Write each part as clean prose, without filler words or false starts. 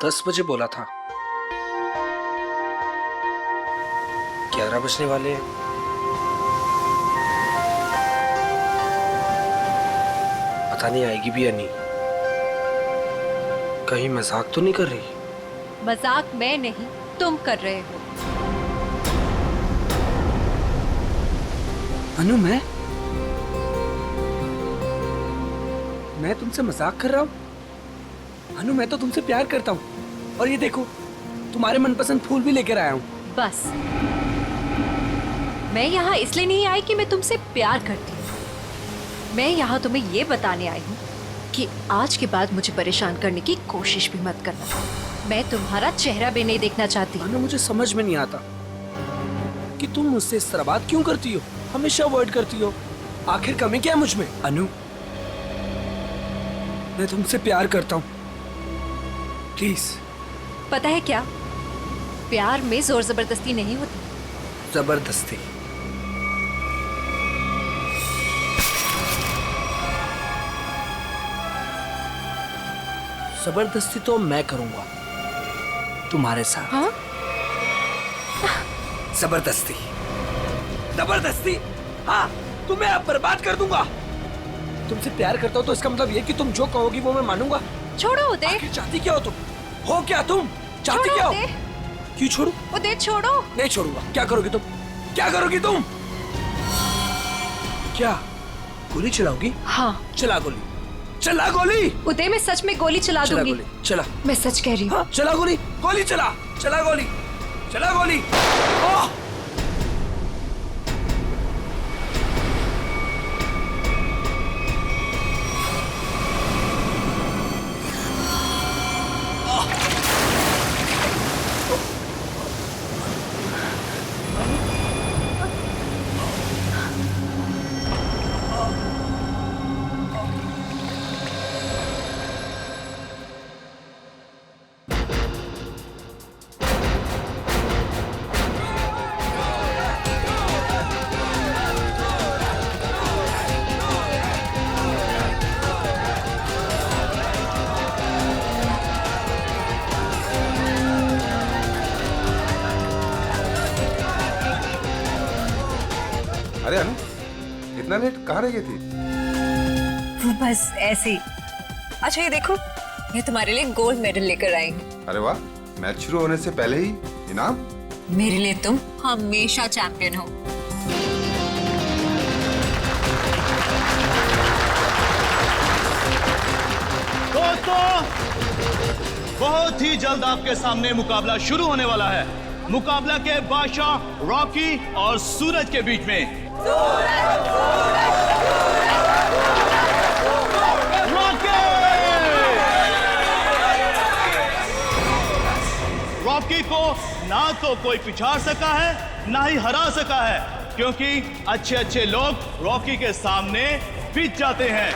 10 बजे बोला था। 11 बजने वाले हैं। पता नहीं आएगी भी या नहीं। कहीं मजाक तो नहीं कर रही? मजाक मैं नहीं, तुम कर रहे हो। अनु, मैं तुमसे मजाक कर रहा हूँ? अनु, मैं तो तुमसे प्यार करता हूँ। और ये देखो, तुम्हारे मनपसंद फूल भी लेकर आया हूँ। बस, मैं यहाँ इसलिए नहीं आई कि मैं तुमसे प्यार करती हूँ। मैं यहाँ तुम्हें ये बताने आई हूँ कि आज के बाद मुझे परेशान करने की कोशिश भी मत करना। मैं तुम्हारा चेहरा भी नहीं देखना चाहती। अनु, मुझे समझ में नहीं आता कि तुम मुझसे इस तरह बात क्यों करती हो, हमेशा अवॉइड करती हो। आखिर कमी क्या है मुझ में? अनु, मैं तुमसे प्यार करता हूँ, प्लीज। पता है क्या, प्यार में जोर जबरदस्ती नहीं होती। जबरदस्ती? जबरदस्ती तो मैं करूंगा तुम्हारे साथ। हाँ? जबरदस्ती, जबरदस्ती, हाँ, तुम्हें अब बर्बाद कर दूंगा। तुमसे प्यार करता हूँ तो इसका मतलब ये कि तुम जो कहोगी वो मैं मानूंगा। छोड़ो उदय। आखिर चाहती क्या हो तुम? हो क्या तुम? चाहती क्या हो? क्यों छोड़ू? उदय छोड़ो। नहीं छोड़ूंगा। क्या करोगी तुम? क्या करोगी तुम? क्या गोली चलाओगी? हाँ। चला गोली, चला गोली। उदय, मैं सच में गोली चला चला दूंगी। गोली, चला। मैं सच कह रही हूँ। हाँ, चला गोली, गोली चला, चला गोली, चला गोली। ओह! अरे अनु, इतना लेट कहाँ रह गई थी? बस ऐसे ही। अच्छा ये देखो, मैं तुम्हारे लिए गोल्ड मेडल लेकर आई हूँ। अरे वाह, मैच शुरू होने से पहले ही इनाम? मेरे लिए तुम हमेशा चैंपियन हो। दोस्तों, बहुत ही जल्द आपके सामने मुकाबला शुरू होने वाला है। मुकाबला के बादशाह रॉकी और सूरज के बीच में। रॉकी को ना तो कोई पिछाड़ सका है, ना ही हरा सका है, क्योंकि अच्छे अच्छे लोग रॉकी के सामने पिट जाते हैं।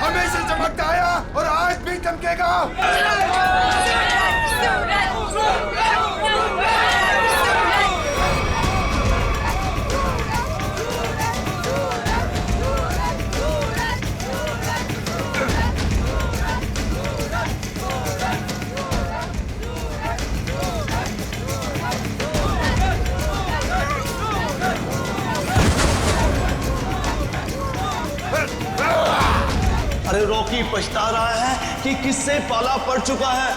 हमेशा चमकता आया और आज भी चमकेगा। अरे रॉकी पछता रहा है कि किससे पाला पड़ चुका है।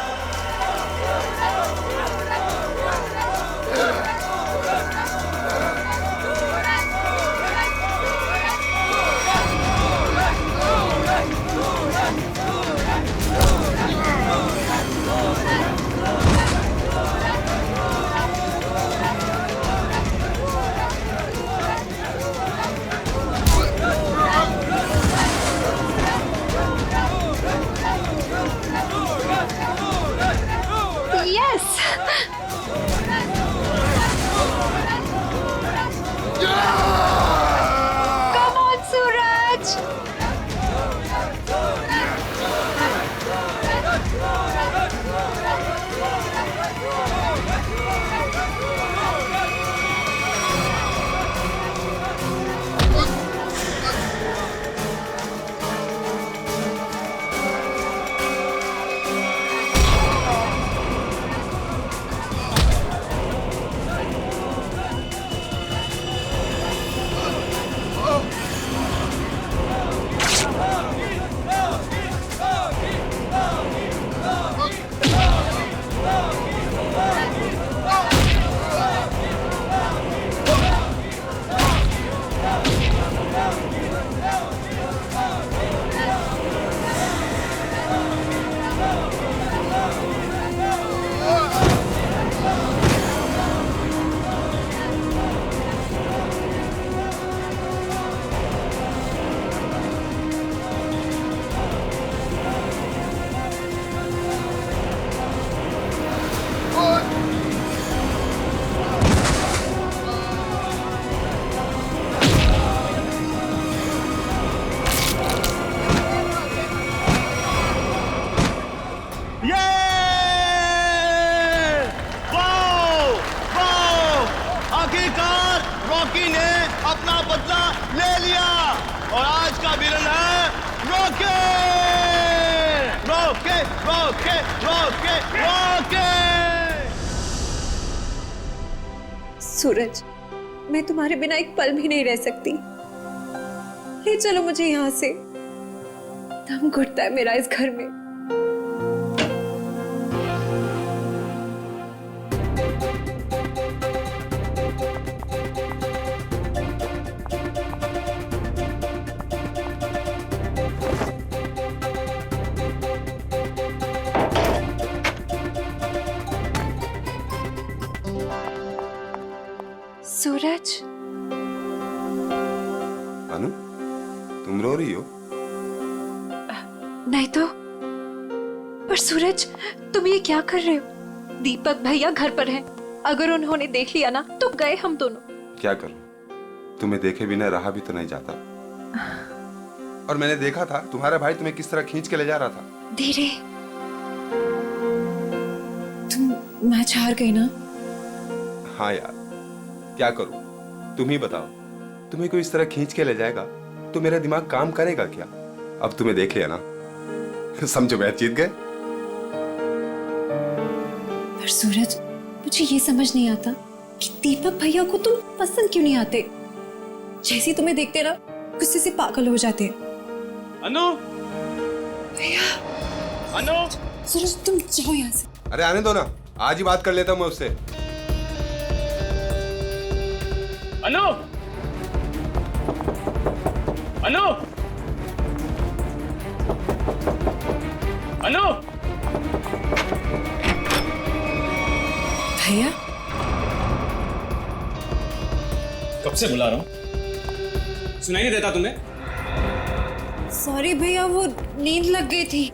के रॉकी। सूरज, मैं तुम्हारे बिना एक पल भी नहीं रह सकती। ले चलो मुझे यहाँ से, दम घुटता है मेरा इस घर में। सूरज, अनु, तुम रो रही हो? नहीं तो। पर सूरज, तुम ये क्या कर रहे हो? दीपक भैया घर पर हैं। अगर उन्होंने देख लिया ना तो गए हम दोनों। क्या करूं? तुम्हें देखे बिना रहा भी तो नहीं जाता। और मैंने देखा था तुम्हारा भाई तुम्हें किस तरह खींच के ले जा रहा था। धीरे। तुम मैच हार गई ना? हाँ यार, क्या करूं? तुम ही बताओ, तुम्हें कोई इस तरह खींच के ले जाएगा तो मेरा दिमाग काम करेगा क्या? अब तुम्हें देख लिया ना, समझो मैच जीत गए। पर सूरज, मुझे ये समझ नहीं आता कि दीपक भैया को तुम पसंद क्यों नहीं आते। जैसे ही तुम्हें देखते ना गुस्से से पागल हो जाते हैं। अनु, भैया, अनु, सूरज तुम जाओ यहाँ से। अरे आने दो ना, आज ही बात कर लेता हूं मैं उससे। अनु, अनु, अनु, भैया, कब से बुला रहा हूं, सुनाई नहीं देता तुम्हें? सॉरी भैया, वो नींद लग गई थी।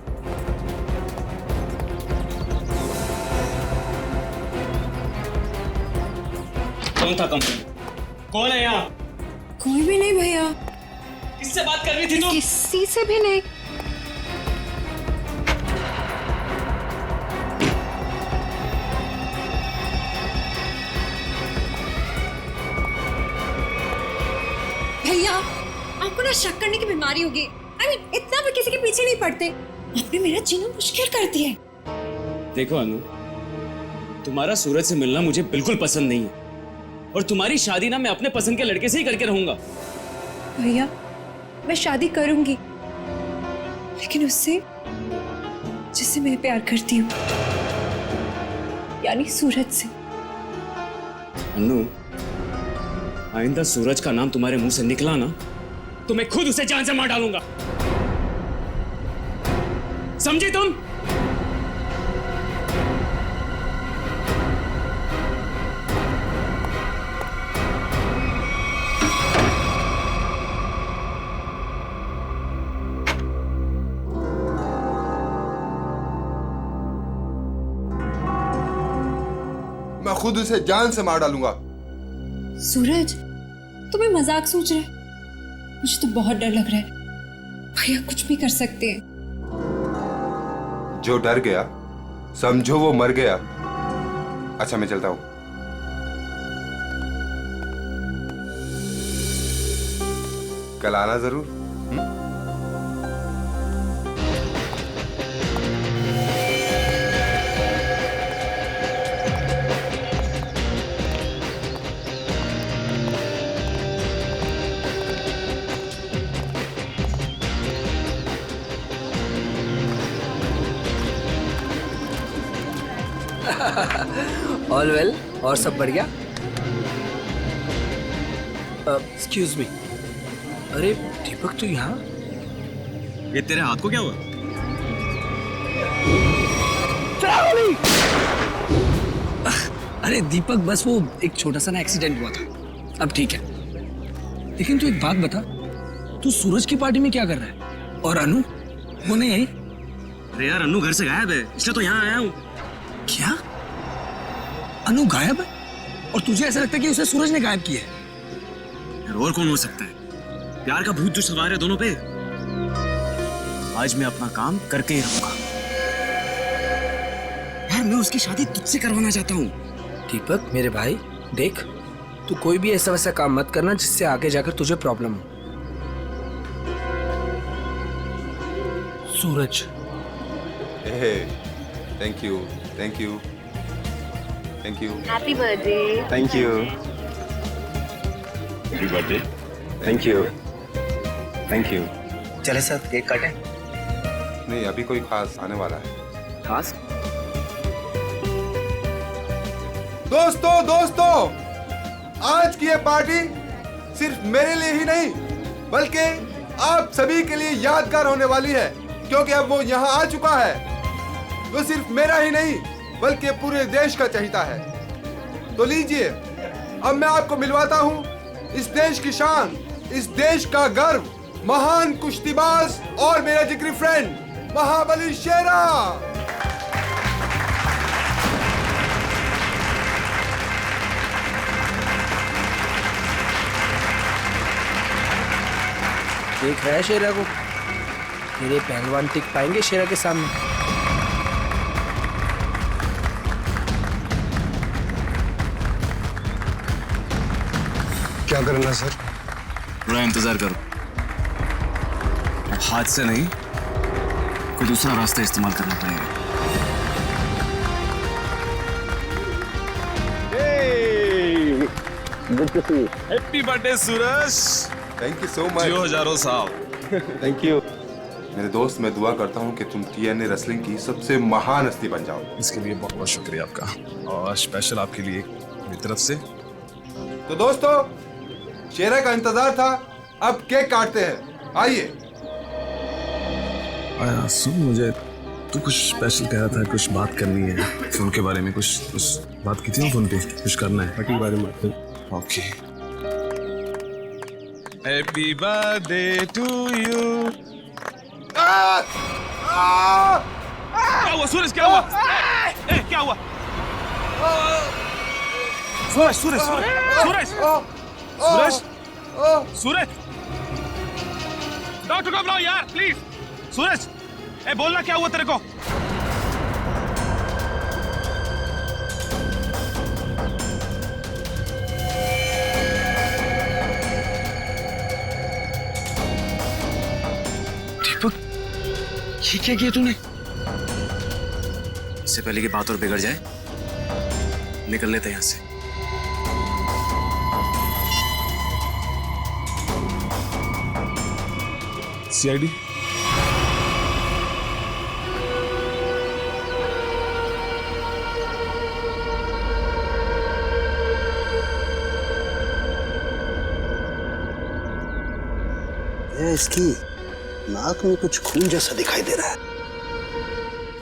कौन था कंप्लेंट? कौन है यहाँ? कोई भी नहीं भैया। किससे बात कर रही थी तुम? किसी से भी नहीं। भैया, आपको ना शक करने की बीमारी होगी। इतना भी किसी के पीछे नहीं पड़ते। आपने मेरा जीना मुश्किल कर दिया है। देखो अनु, तुम्हारा सूरज से मिलना मुझे बिल्कुल पसंद नहीं है, और तुम्हारी शादी ना मैं अपने पसंद के लड़के से ही करके रहूंगा। भैया, मैं शादी करूंगी, लेकिन उससे जिससे मैं प्यार करती हूँ, यानी सूरज से। अनु, आइंदा सूरज का नाम तुम्हारे मुंह से निकला ना तो मैं खुद उसे जान से मार डालूंगा। समझी तुम? मैं खुद उसे जान से मार डालूंगा। सूरज, तुम्हें मजाक सोच रहे? मुझे तो बहुत डर लग रहा है। भैया कुछ भी कर सकते हैं। जो डर गया समझो वो मर गया। अच्छा मैं चलता हूं। कल आना जरूर। ऑल वेल, और सब बढ़िया? एक्सक्यूज मी, अरे दीपक तू यहाँ? ये तेरे हाथ को क्या हुआ? अरे दीपक, बस वो एक छोटा सा ना एक्सीडेंट हुआ था, अब ठीक है। लेकिन तू एक बात बता, तू सूरज की पार्टी में क्या कर रहा है? और अनु वो नहीं आई? अरे यार, अनु घर से गायब है, इसलिए तो यहाँ आया हूँ। क्या? अनु गायब है? और तुझे ऐसा लगता है कि उसे सूरज ने गायब किया है? यार और कौन हो सकता है? प्यार का भूत जो सवार है दोनों पे। आज मैं अपना काम करके ही रहूंगा। यार मैं उसकी शादी तुझसे करवाना चाहता हूँ। दीपक मेरे भाई, देख तू कोई भी ऐसा वैसा काम मत करना जिससे आगे जाकर तुझे प्रॉब्लम हो। Suraj, thank you, thank you, thank you, happy birthday. Thank you, happy birthday. Thank you. Thank you. चले सर केक काटें। नहीं, अभी कोई खास आने वाला है। खास दोस्तों, आज की ये पार्टी सिर्फ मेरे लिए ही नहीं बल्कि आप सभी के लिए यादगार होने वाली है, क्योंकि अब वो यहाँ आ चुका है। वो सिर्फ मेरा ही नहीं बल्कि पूरे देश का चहेता है। तो लीजिए, अब मैं आपको मिलवाता हूँ इस देश की शान, इस देश का गर्व, महान कुश्तीबाज और मेरा जिगरी फ्रेंड महाबली शेरा। देख रहा है शेरा को? मेरे पहलवान टिक पाएंगे शेरा के सामने? क्या करना सर? थोड़ा इंतजार करो। अब हाथ से नहीं, कोई दूसरा रास्ता इस्तेमाल करना पड़ेगा। Happy birthday Suraj. Thank you so much. जियो हजारों साल। थैंक यू मेरे दोस्त। मैं दुआ करता हूँ कि तुम TNA रेसलिंग की सबसे महान हस्ती बन जाओ। इसके लिए बहुत बहुत शुक्रिया आपका, और स्पेशल आपके लिए मेरी तरफ से। तो दोस्तों, शेरा का इंतजार था, अब केक काटते हैं। आइए। आया सुन, मुझे तू कुछ स्पेशल कह रहा था, कुछ बात करनी है फोन के बारे में। कुछ बात की थी ना फोन पे, कुछ करना है के बारे में। Okay. Happy birthday to you. क्या हुआ सूरज? क्या हुआ? क्या हुआ? सूरज सूरज सूरज सूरज सूरज, डॉक्टर को बुलाओ यार प्लीज। सूरज, बोलना क्या हुआ तेरे को? दीपक, ये क्या किया तूने? इससे पहले की बात और बिगड़ जाए, निकल लेते हैं यहाँ से। CID इसकी नाक में कुछ खून जैसा दिखाई दे रहा है,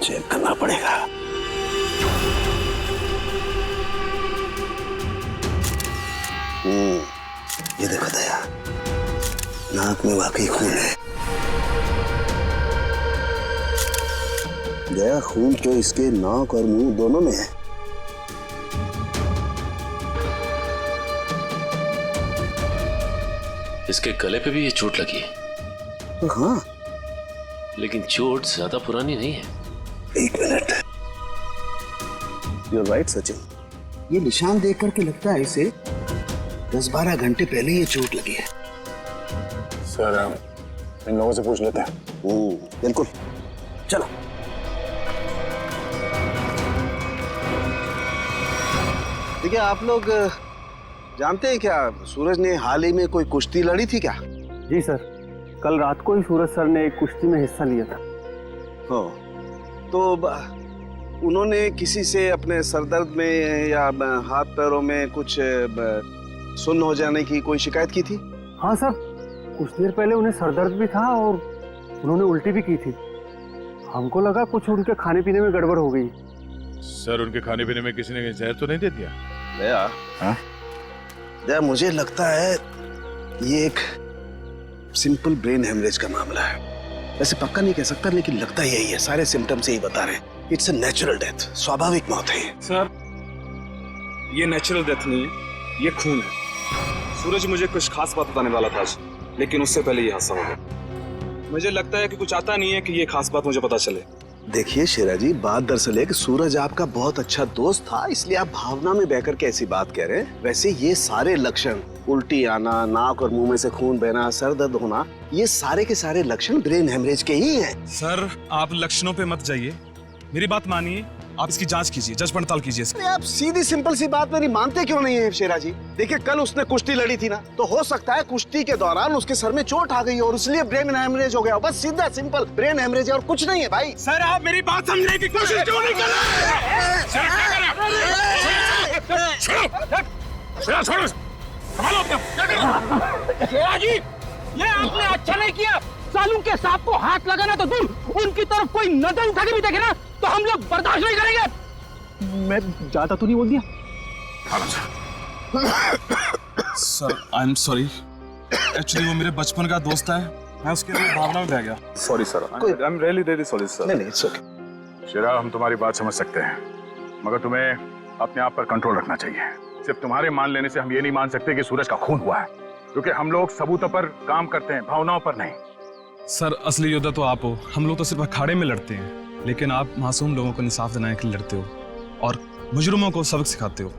चेक करना पड़ेगा। ये देखो दया, नाक में वाकई खून है। दया, खून तो इसके नाक और मुंह दोनों में है। इसके गले पे भी ये चोट लगी है। तो हाँ, लेकिन चोट ज्यादा पुरानी नहीं है। एक मिनट। You're right, Sachin. ये निशान देख करके लगता है इसे 10-12 घंटे पहले ये चोट लगी है। सर, इन लोगों से पूछ लेते हैं। बिल्कुल, चलो। देखिए, आप लोग जानते हैं क्या, सूरज ने हाल ही में कोई कुश्ती लड़ी थी क्या? जी सर, कल रात को ही सूरज सर ने एक कुश्ती में हिस्सा लिया था। हो, तो उन्होंने किसी से अपने सरदर्द में या हाथ पैरों में कुछ सुन्न हो जाने की कोई शिकायत की थी? हाँ सर, कुछ देर पहले उन्हें सरदर्द भी था और उन्होंने उल्टी भी की थी। हमको लगा कुछ उनके खाने पीने में गड़बड़ हो गई। सर, उनके खाने पीने में किसी ने जहर तो नहीं दे दिया? दया, हाँ? दया, मुझे लगता है ये एक सिंपल ब्रेन हेमरेज का मामला है। वैसे पक्का नहीं कह सकता, लेकिन लगता यही है। सारे सिम्टम्स यही बता रहे हैं। इट्स अ नेचुरल डेथ, स्वाभाविक मौत है। सर, ये नेचुरल डेथ नहीं है, ये खून है। सूरज मुझे कुछ खास बात बताने वाला था आज, लेकिन उससे पहले ये हादसा हो गया। मुझे लगता है कि कुछ आता नहीं है कि ये खास बात मुझे पता चले। देखिए शेरा जी, बात दरअसल है कि सूरज आपका बहुत अच्छा दोस्त था, इसलिए आप भावना में बहकर के ऐसी बात कह रहे हैं। वैसे ये सारे लक्षण, उल्टी आना, नाक और मुंह में से खून बहना, सर दर्द होना, ये सारे के सारे लक्षण ब्रेन हेमरेज के ही हैं। सर, आप लक्षणों पे मत जाइए, मेरी बात मानिए, आप इसकी जांच कीजिए, जज पड़ताल कीजिए इसकी। अरे आप सीधी सिंपल सी बात मेरी मानते क्यों नहीं है शेरा जी? देखिए कल उसने कुश्ती लड़ी थी ना, तो हो सकता है कुश्ती के दौरान उसके सर में चोट आ गई और इसलिए ब्रेन हेमरेज हो गया। बस सीधा सिंपल ब्रेन हेमरेज है और कुछ नहीं है भाई। सर आप मेरी बात समझने की कोशिश क्यों नहीं कर जी, ये आपने अच्छा नहीं किया। सालू के सांप को हाथ लगाना तो दूर, उनकी तरफ कोई नजर उठा के भी देखे ना तो हम लोग बर्दाश्त नहीं करेंगे। मैं ज्यादा तो नहीं बोल दिया? Sir I am sorry, actually वो मेरे बचपन का दोस्त है, मैं उसके लिए भावना में बह गया। Sorry sir, I am really sorry sir. नहीं नहीं, इट्स ओके। शेरा, हम तुम्हारी बात समझ सकते हैं, मगर तुम्हें अपने आप पर कंट्रोल रखना चाहिए। सिर्फ तुम्हारे मान लेने से हम ये नहीं मान सकते कि सूरज का खून हुआ है, क्योंकि हम लोग सबूतों पर काम करते हैं, भावनाओं पर नहीं। सर असली योद्धा तो आप हो, हम लोग तो सिर्फ अखाड़े में लड़ते हैं, लेकिन आप मासूम लोगों को इंसाफ दिलाने के लिए लड़ते हो और मुजरिमों को सबक सिखाते हो।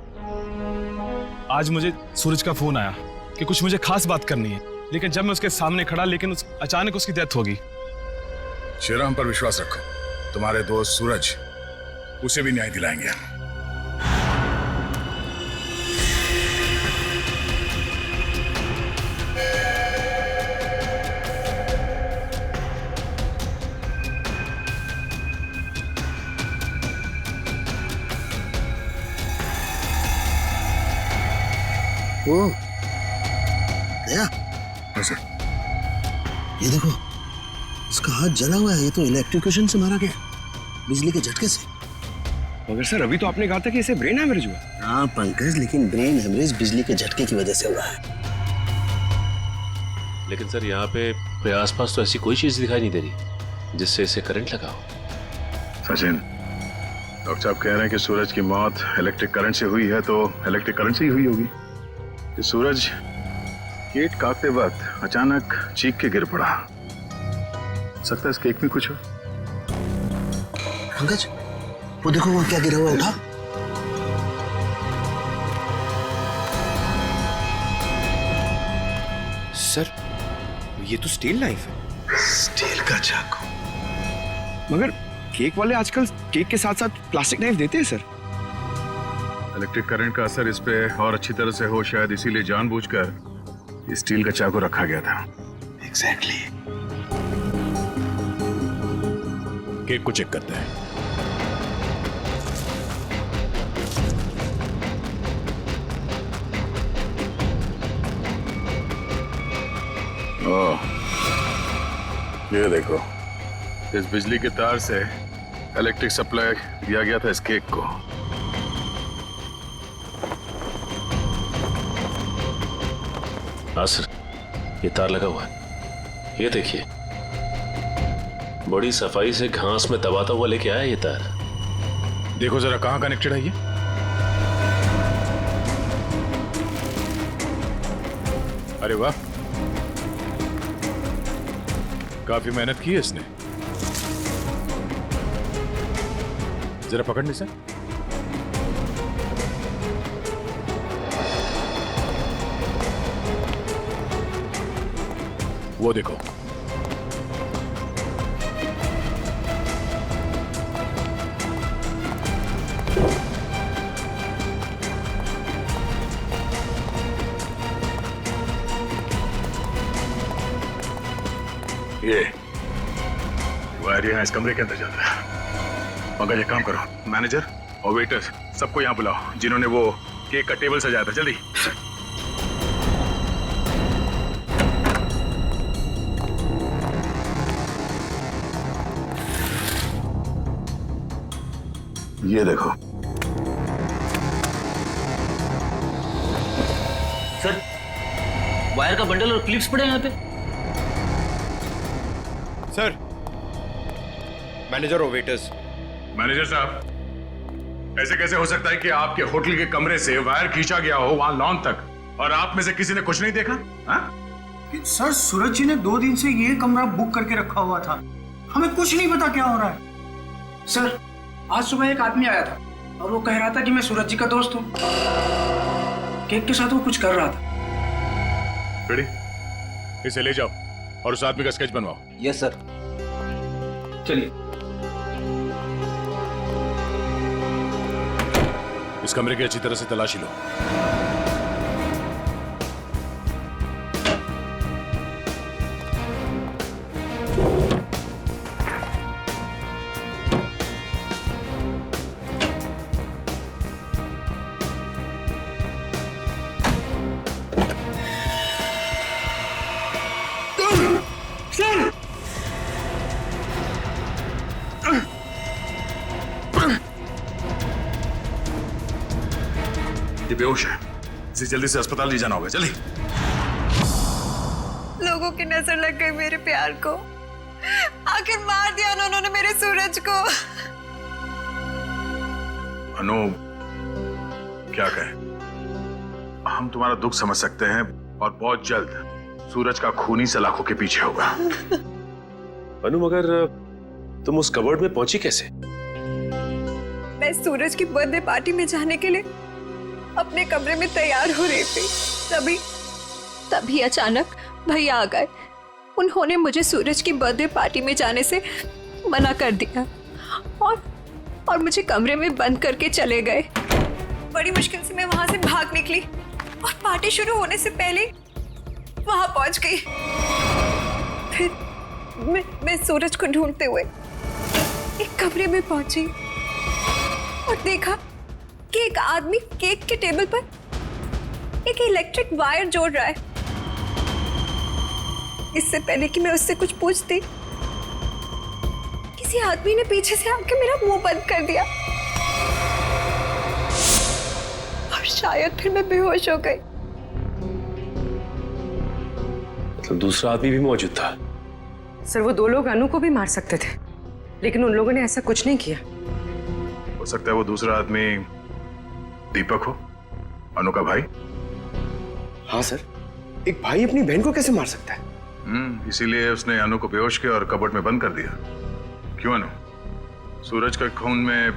आज मुझे सूरज का फोन आया कि कुछ मुझे खास बात करनी है, लेकिन जब मैं उसके सामने खड़ा, लेकिन अचानक उसकी डेथ होगी। शेरा, हम पर विश्वास रखो, तुम्हारे दोस्त सूरज, उसे भी न्याय दिलाएंगे। ओ, गया? ये देखो, इसका हाथ जला हुआ है। ये तो इलेक्ट्रिक्यूशन से मारा गया, बिजली के झटके से। मगर सर अभी तो आपने कहा था कि इसे ब्रेन हेमरेज हुआ। हाँ पंकज, लेकिन ब्रेन हेमरेज बिजली के झटके की वजह से हुआ है। लेकिन सर यहाँ पे आसपास तो ऐसी कोई चीज दिखाई नहीं दे रही जिससे इसे करंट लगा हो। सचिन, डॉक्टर साहब कह रहे हैं कि सूरज की मौत इलेक्ट्रिक करंट से हुई है, तो इलेक्ट्रिक करंट से ही हुई होगी। कि सूरज केक काटते वक्त अचानक चीख के गिर पड़ा। सकता है इस केक में कुछ हो। पंकज, वो देखो वहां क्या गिरा हुआ, उठा। सर ये तो स्टील नाइफ है। स्टील का चाकू। मगर केक वाले आजकल केक के साथ साथ प्लास्टिक नाइफ देते हैं सर। इलेक्ट्रिक करंट का असर इस पे और अच्छी तरह से हो, शायद इसीलिए जानबूझकर स्टील का चाकू रखा गया था। एग्जैक्टली। केक को चेक करते हैं। ओह, ये देखो, इस बिजली के तार से इलेक्ट्रिक सप्लाई दिया गया था इस केक को। हाँ सर, ये तार लगा हुआ है, ये देखिए, बड़ी सफाई से घास में दबाता हुआ लेके आया ये तार। देखो जरा कहां कनेक्टेड है ये। अरे वाह, काफी मेहनत की है इसने। जरा पकड़ने से। वो देखो, ये वायर यहाँ इस कमरे के अंदर जाता है। पंकज, एक काम करो, मैनेजर और वेटर सबको यहाँ बुलाओ जिन्होंने वो केक का टेबल सजाया था। जल्दी। ये देखो सर, वायर का बंडल और क्लिप्स पड़े हैं यहाँ पे। सर, मैनेजर और वेटर्स। मैनेजर साहब, ऐसे कैसे हो सकता है कि आपके होटल के कमरे से वायर खींचा गया हो वहां लॉन तक, और आप में से किसी ने कुछ नहीं देखा? सर, सूरज जी ने 2 दिन से ये कमरा बुक करके रखा हुआ था, हमें कुछ नहीं पता क्या हो रहा है। सर, आज सुबह एक आदमी आया था और वो कह रहा था कि मैं सूरज जी का दोस्त हूँ। केक के साथ वो कुछ कर रहा था। रेडी, इसे ले जाओ और उस आदमी का स्केच बनवाओ। Yes sir. चलिए। इस कमरे की अच्छी तरह से तलाशी लो। ये बेहोश है, इसे जल्दी से अस्पताल ले जाना होगा। जल्दी। लोगों की नजर लग गई मेरे प्यार को। आखिर मार दिया ना उन्होंने मेरे सूरज को। अनु, क्या कहें? हम तुम्हारा दुख समझ सकते हैं और बहुत जल्द सूरज का खूनी सलाखों के पीछे होगा। अनु, मगर तुम उस कबर्ड में पहुंची कैसे? मैं सूरज की बर्थडे पार्टी में जाने के लिए अपने कमरे में तैयार हो रही थी। तभी अचानक भैया आ गए। उन्होंने मुझे सूरज की बर्थडे पार्टी में जाने से मना कर दिया और मुझे कमरे में बंद करके चले गए। बड़ी मुश्किल से मैं वहां से भाग निकली और पार्टी शुरू होने से पहले वहां पहुंच गई। फिर मैं सूरज को ढूंढते हुए एक कमरे में पहुंची और देखा कि एक आदमी केक के टेबल पर एक इलेक्ट्रिक वायर जोड़ रहा है। इससे पहले कि मैं उससे कुछ पूछती, किसी आदमी ने पीछे से आके मेरा मुंह बंद कर दिया और शायद फिर मैं बेहोश हो गई। मतलब दूसरा आदमी भी मौजूद था? सर, वो 2 लोग अनु को भी मार सकते थे, लेकिन उन लोगों ने ऐसा कुछ नहीं किया। हो सकता है वो दूसरा आदमी दीपक हो, अनु का भाई। हाँ सर, एक भाई अपनी बहन को कैसे मार सकता है? इसीलिए उसने अनु को बेहोश किया और कबर्ड में बंद कर दिया। क्यों अनु? सूरज के खून में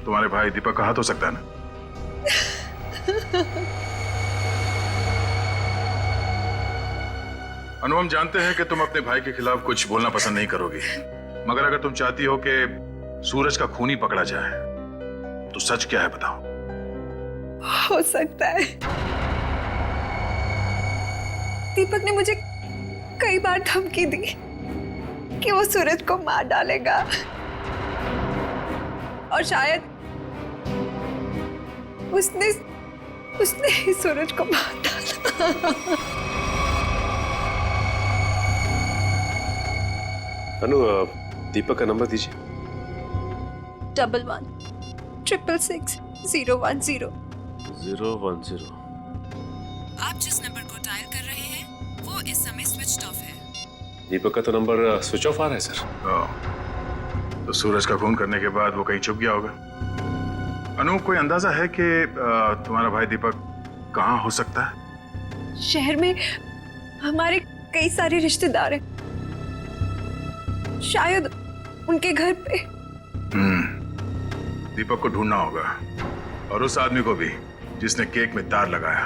तुम्हारे भाई दीपक का हाथ हो सकता है ना? अनु, हम जानते हैं कि तुम अपने भाई के खिलाफ कुछ बोलना पसंद नहीं करोगी, मगर अगर तुम चाहती हो कि सूरज का खूनी पकड़ा जाए तो सच क्या है बताओ। हो सकता है दीपक ने मुझे कई बार धमकी दी कि वो सूरज को मार डालेगा और शायद उसने ही सूरज को मार डाला। अनु, दीपक का नंबर दीजिए। 11 666 010 010। आप जिस नंबर को डायल कर रहे हैं वो इस समय स्विच ऑफ है। दीपक का तो नंबर स्विच ऑफ आ रहा है सर। तो सूरज का खून करने के बाद वो कहीं छुप गया होगा। अनु, कोई अंदाजा है कि तुम्हारा भाई दीपक कहाँ हो सकता है? शहर में हमारे कई सारे रिश्तेदार हैं, शायद उनके घर पे। दीपक को ढूंढना होगा और उस आदमी को भी जिसने केक में तार लगाया,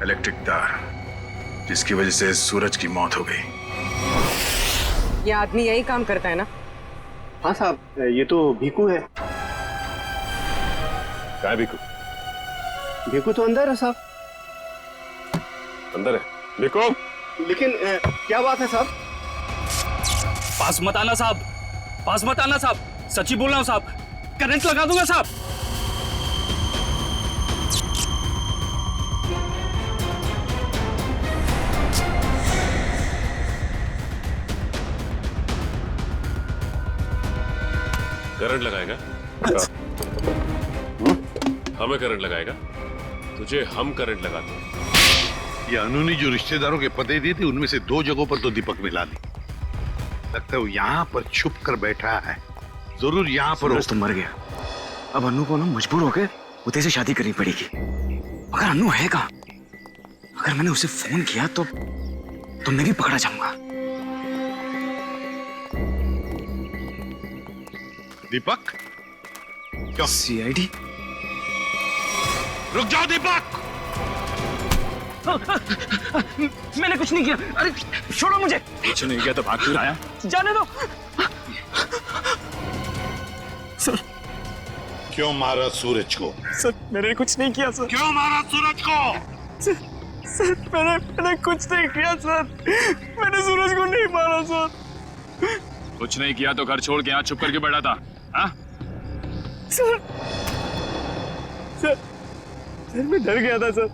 इलेक्ट्रिक तार, जिसकी वजह से सूरज की मौत हो गई। ये आदमी यही काम करता है ना? हाँ साहब, ये तो भीकू है। क्या है भीकू? भीकू तो अंदर है साहब। अंदर है भीकू? लेकिन क्या बात है साहब? पास मत आना साहब, पास मत आना साहब, सच्ची बोल रहा हूं साहब, करंट लगा दूंगा साहब। करंट लगाएगा? हमें करंट लगाएगा? तुझे हम करंट लगाते हैं। ये अनु ने जो रिश्तेदारों के पते दिए थे उनमें से 2 जगहों पर तो दीपक मिला नहीं। लगता है वो यहाँ पर छुप कर बैठा है। जरूर यहाँ पर तो मर गया। अब अनु को ना मजबूर होकर उदय से शादी करनी पड़ेगी। मगर अनु है कहाँ? अगर मैंने उसे फोन किया तो मैं भी पकड़ा जाऊंगा। दीपक? क्यों? सीआईडी? रुक जाओ दीपक! मैंने कुछ नहीं किया। अरे छोड़ो मुझे। कुछ नहीं किया तो भाग क्यों आया? जाने दो। सर, क्यों मारा सूरज को? सर मैंने कुछ नहीं किया सर। क्यों मारा सूरज को? सर मैंने कुछ नहीं किया सर। मैंने सूरज को नहीं मारा सर। कुछ नहीं किया तो घर छोड़ के यहाँ चुप करके बैठा था? हाँ? सर मैं डर गया था सर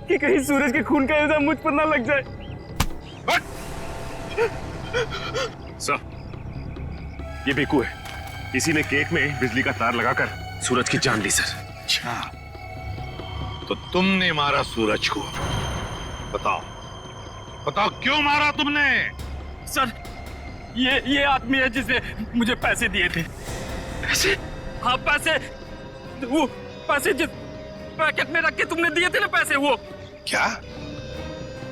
कि कहीं सूरज के खून का इल्जाम मुझ पर ना लग जाए। सर ये बेकू है, इसी ने केक में बिजली का तार लगाकर सूरज की जान ली सर। अच्छा तो तुमने मारा सूरज को? बताओ बताओ क्यों मारा तुमने? सर ये आदमी है जिसने मुझे पैसे दिए थे। पैसे? हाँ पैसे, वो पैसे जिस पैकेट में रख के तुमने दिए थे ना पैसे, वो। क्या?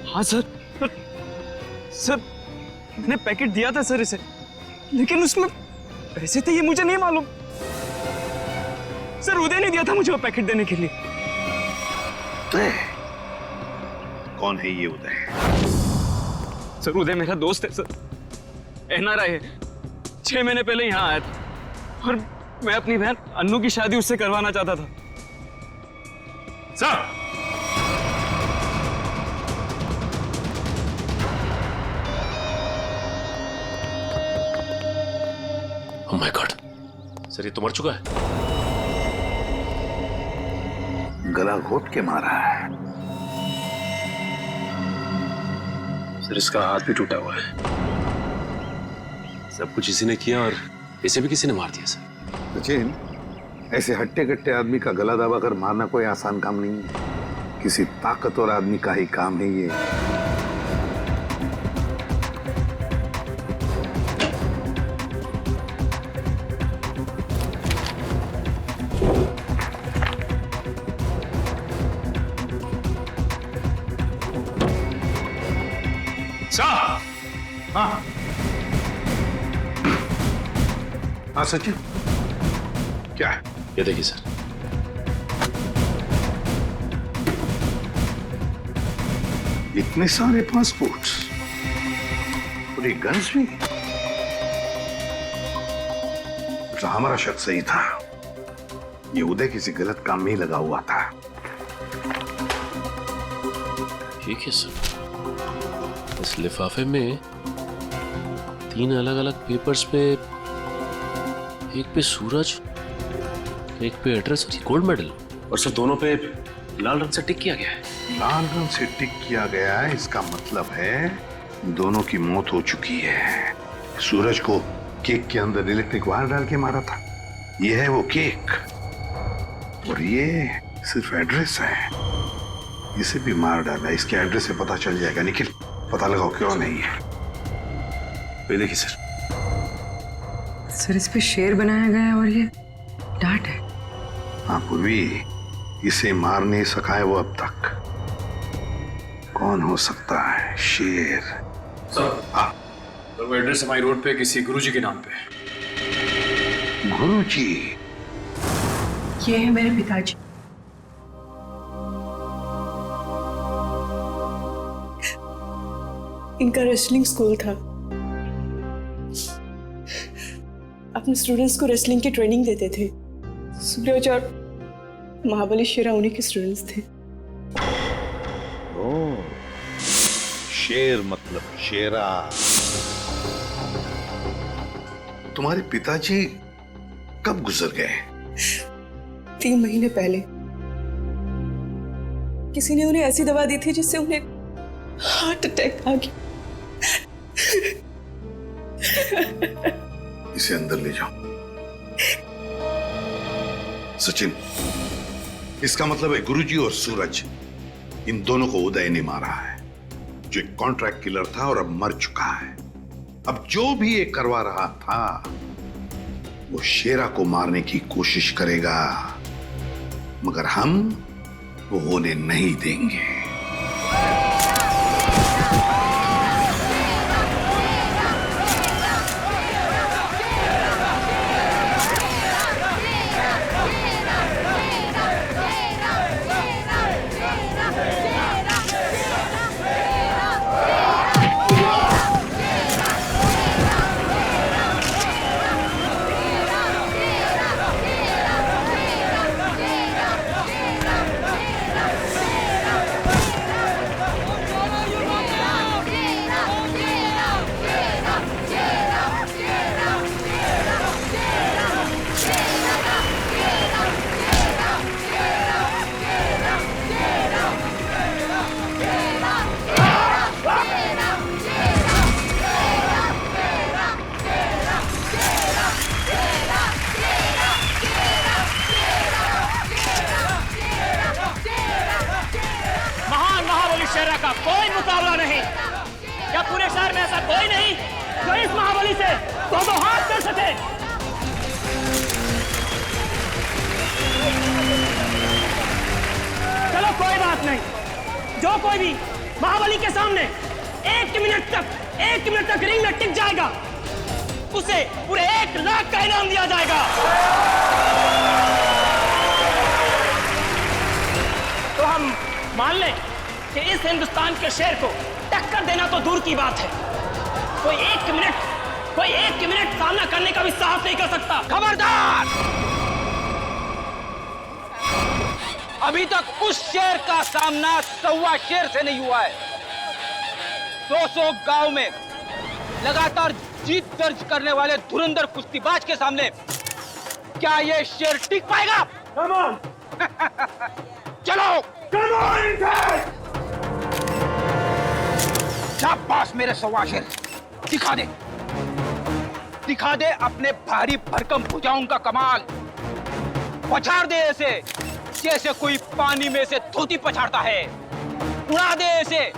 हाँ सर मैंने पैकेट दिया था सर इसे, लेकिन उसमें पैसे थे ये मुझे नहीं मालूम। सर उदय ने दिया था मुझे वो पैकेट देने के लिए। कौन है ये उदय? सर उदय मेरा दोस्त है सर, एनआरआई है। 6 महीने पहले यहाँ आया था और मैं अपनी बहन अन्नू की शादी उससे करवाना चाहता था। Sir oh my God, sir ये तो मर चुका है। गला घोट के मारा है। सर इसका हाथ भी टूटा हुआ है। सब कुछ इसी ने किया और इसे भी किसी ने मार दिया सर। सचिन, ऐसे हट्टे कट्टे आदमी का गला दबा कर मारना कोई आसान काम नहीं है। किसी ताकतवर आदमी का ही काम है ये। हाँ सचिन, क्या है? ये देखिए सर। इतने सारे पासपोर्ट्स और ये गन्स भी। तो हमारा शक सही था, ये उदय किसी गलत काम में ही लगा हुआ था। ठीक है सर, इस लिफाफे में 3 अलग-अलग पेपर्स पे, एक पे सूरज, एक पे एड्रेस और गोल्ड मेडल, और सर दोनों पे लाल रंग से टिक किया गया है। लाल रंग से टिक किया गया है, इसका मतलब है दोनों की मौत हो चुकी है। सूरज को केक के अंदर इलेक्ट्रिक वायर डाल के मारा था। ये है वो केक और ये सिर्फ एड्रेस है। इसे भी मार डाला, इसके एड्रेस से पता चल जाएगा। निखिल पता लगाओ क्यों नहीं है। ये देखिए सर। सर इस पे शेर बनाया गया है और ये डांट है। हाँ पूर्वी, इसे मार नहीं सका है वो अब तक। कौन हो सकता है? शेर। सर तो वो एड्रेस हमारी रोड पे किसी गुरुजी के नाम पे। गुरुजी? ये है मेरे पिताजी। इनका रेसलिंग स्कूल था। अपने स्टूडेंट्स को रेसलिंग की ट्रेनिंग देते थे। सूरज और महाबली शेरा उन्हीं के स्टूडेंट्स थे। ओ, शेर मतलब शेरा। तुम्हारे पिताजी कब गुजर गए? 3 महीने पहले। किसी ने उन्हें ऐसी दवा दी थी जिससे उन्हें हार्ट अटैक आ गया। इसे अंदर ले जाओ। सचिन, इसका मतलब है गुरुजी और सूरज, इन दोनों को उदय ने मारा है, जो एक कॉन्ट्रैक्ट किलर था और अब मर चुका है। अब जो भी ये करवा रहा था वो शेरा को मारने की कोशिश करेगा, मगर हम वो होने नहीं देंगे। शेरा का कोई मुकाबला नहीं। क्या पूरे शहर में ऐसा कोई नहीं जो इस महाबली से दो हाथ कर सके? चलो कोई बात नहीं, जो कोई भी महाबली के सामने एक मिनट तक रिंग में टिक जाएगा उसे पूरे 1 लाख का इनाम दिया जाएगा। तो हम मान लें कि इस हिंदुस्तान के शेर को टक्कर देना तो दूर की बात है, कोई एक मिनट सामना करने का भी साहस नहीं कर सकता। खबरदार! अभी तक उस शेर का सामना 1.25 शेर से नहीं हुआ है। 200 गांव में लगातार जीत दर्ज करने वाले धुरंधर कुश्तीबाज के सामने क्या ये शेर टिक पाएगा? चलो शाबाश मेरे 1.25 शेर, दिखा दे अपने भारी भरकम भुजाओं का कमाल। पछाड़ दे ऐसे जैसे कोई पानी में से धोती पछाड़ता है, उड़ा दे ऐसे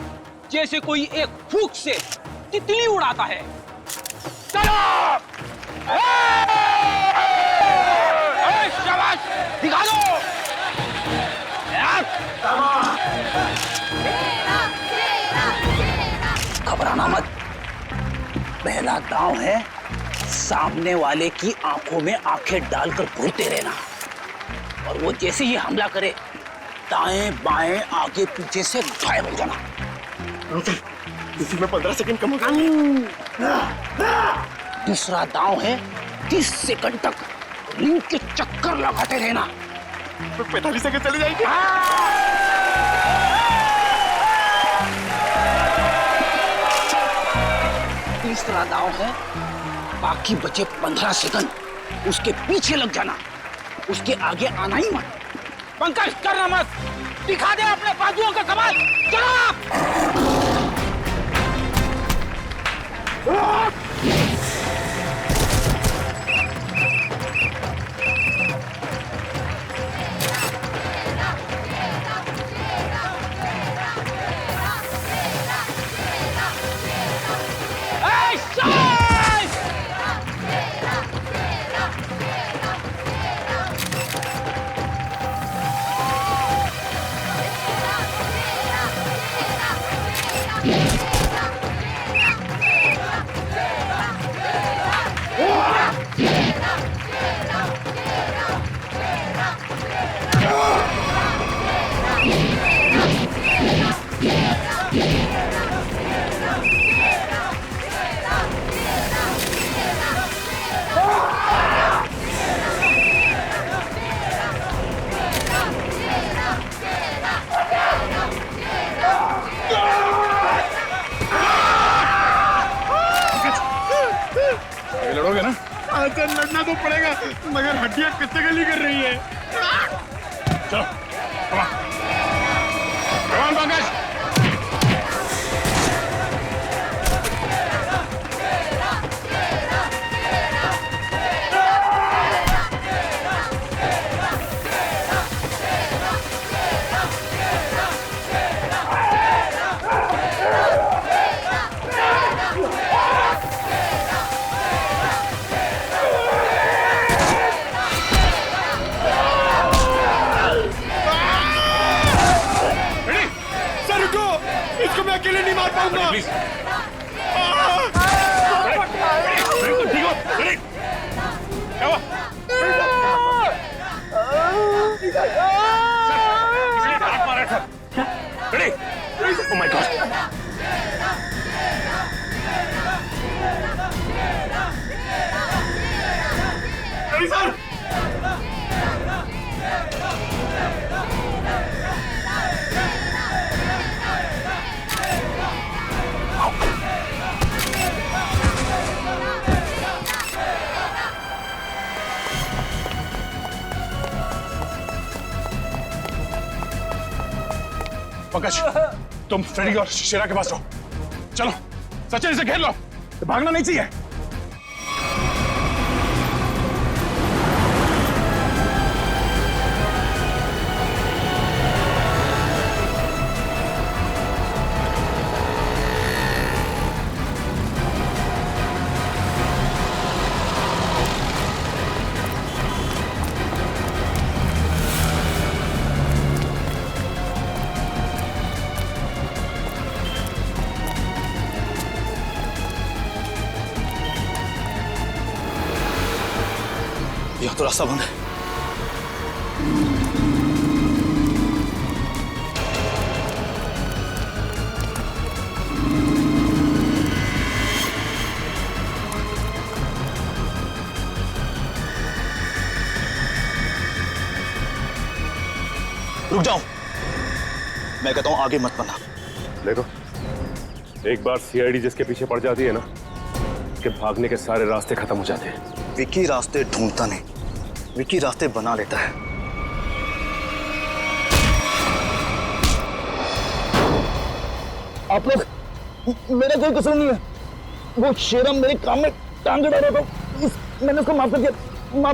जैसे कोई एक फूंक से तितली उड़ाता है। चलो शाबाश, दिखा दो यार। घबराना मत, पहला दांव है सामने वाले की आंखों में आंखें डालकर घूरते रहना, और वो जैसे ही हमला करे दाएं बाएं आगे पीछे से गायब हो जाना। इसी में 15 सेकंड कम होगा। दूसरा दांव है 30 सेकंड तक रिंग के चक्कर लगाते रहना। 45 सेकंड चले जाएंगे। तीसरा दांव है बाकी बचे 15 सेकंड उसके पीछे लग जाना, उसके आगे आना ही मत। पंकज करना मत, दिखा दे अपने बाजुओं का कमाल। चलो लड़ोगे ना? अच्छा लड़ना तो पड़ेगा, मगर हड्डियां कितने गली कर रही है। चलो कमान पंकज। अकेले नहीं मार पाऊंगा। Oh my God! Ready, sir? Pankaj, तुम फ्रेडी और शेरा के पास रहो। चलो सचिन इसे घेर लो, भागना नहीं चाहिए। यहाँ तो रास्ता बंद है। रुक जाओ, मैं कहता हूं आगे मत बढ़ना। देखो, एक बार सीआईडी जिसके पीछे पड़ जाती है ना, कि भागने के सारे रास्ते खत्म हो जाते हैं। विकी रास्ते ढूंढता नहीं, विकी रास्ते बना लेता है। आप लोग, मेरा कोई कसूर नहीं है। वो शेरा मेरे काम में टांग अड़ा रहा था, मैंने उसको माफ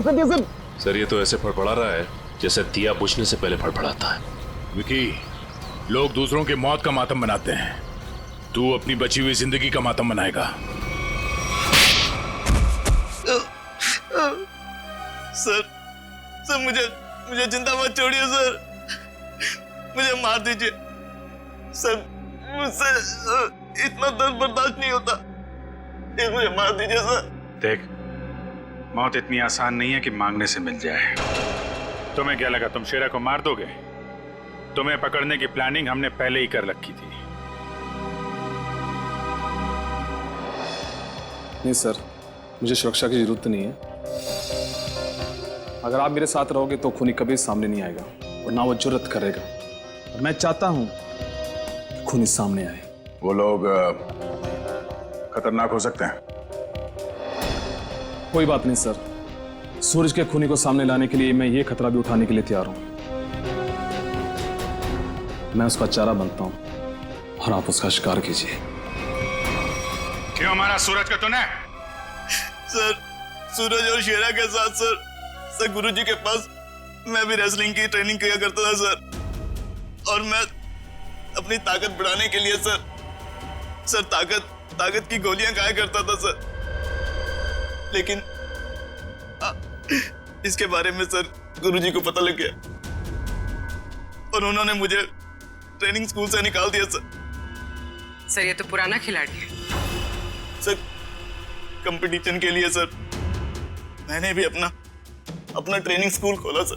कर दिया सर। सर ये तो ऐसे फड़फड़ा रहा है जैसे दिया बुझने से पहले फड़फड़ाता है। विकी, लोग दूसरों की मौत का मातम मनाते हैं, तू अपनी बची हुई जिंदगी का मातम मनाएगा। सर मुझे जिंदा मत छोड़िए सर, मुझे मार दीजिए सर, मुझसे इतना दर्द बर्दाश्त नहीं होता, मुझे मार दीजिए सर। देख, मौत इतनी आसान नहीं है कि मांगने से मिल जाए। तुम्हें क्या लगा तुम शेरा को मार दोगे? तुम्हें पकड़ने की प्लानिंग हमने पहले ही कर रखी थी। नहीं सर, मुझे सुरक्षा की जरूरत नहीं है। अगर आप मेरे साथ रहोगे तो खूनी कभी सामने नहीं आएगा और ना वो जुर्रत करेगा। और मैं चाहता हूं कि खूनी सामने आए। वो लोग खतरनाक हो सकते हैं। कोई बात नहीं सर, सूरज के खूनी को सामने लाने के लिए मैं ये खतरा भी उठाने के लिए तैयार हूं। मैं उसका चारा बनता हूं और आप उसका शिकार कीजिए। क्यों मारा सूरज का तूने? सर, सूरज और शेरा के साथ सर गुरुजी के पास मैं भी रेसलिंग की ट्रेनिंग किया करता था सर, और मैं अपनी ताकत बढ़ाने के लिए सर ताकत की गोलियां खाया करता था सर। लेकिन इसके बारे में सर गुरुजी को पता लग गया और उन्होंने मुझे ट्रेनिंग स्कूल से निकाल दिया सर। ये तो पुराना खिलाड़ी है सर। कंपटीशन के लिए सर मैंने भी अपना ट्रेनिंग स्कूल खोला सर,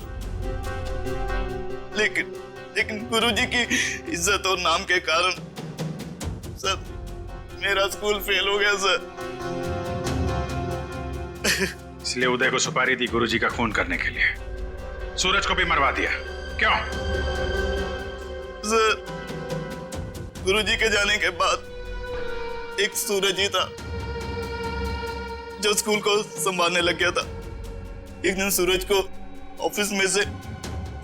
लेकिन गुरुजी की इज्जत और नाम के कारण सर मेरा स्कूल फेल हो गया सर। इसलिए उदय को सुपारी दी गुरुजी का खून करने के लिए, सूरज को भी मरवा दिया। क्यों? सर, गुरुजी के जाने के बाद एक सूरज ही था जो स्कूल को संभालने लग गया था। एक दिन सूरज को ऑफिस में से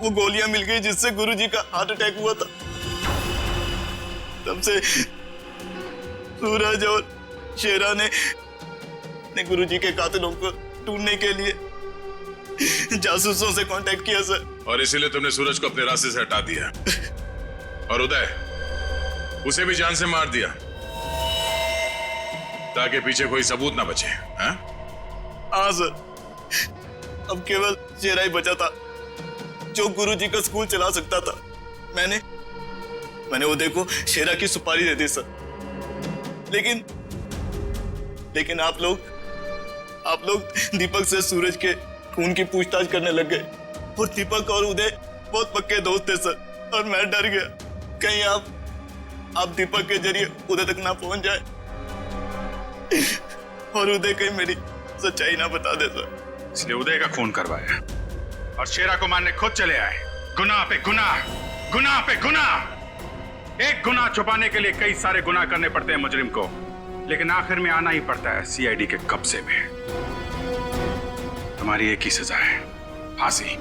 वो गोलियां मिल गई जिससे गुरुजी का हार्ट अटैक हुआ था। तब से सूरज और शेरा ने गुरुजी के कातिलों को ढूंढने के लिए जासूसों से कांटेक्ट किया सर। और इसीलिए तुमने सूरज को अपने रास्ते से हटा दिया और उदय, उसे भी जान से मार दिया ताकि पीछे कोई सबूत ना बचे। हाँ सर, अब केवल शेरा ही बचा था जो गुरुजी का स्कूल चला सकता था। मैंने उदय को शेरा की सुपारी दे दी सर, लेकिन आप लोग दीपक से सूरज के खून की पूछताछ करने लग गए और दीपक और उदय बहुत पक्के दोस्त थे सर, और मैं डर गया कहीं आप दीपक के जरिए उदय तक ना पहुंच जाए और उदय कहीं मेरी सच्चाई ना बता दे सर। इसलिए उदय का खून करवाया और शेरा को मारने खुद चले आए। गुनाह पे गुनाह, गुनाह पे गुनाह। एक गुनाह छुपाने के लिए कई सारे गुनाह करने पड़ते हैं मुजरिम को, लेकिन आखिर में आना ही पड़ता है सीआईडी के कब्जे में। तुम्हारी एक ही सजा है, फांसी।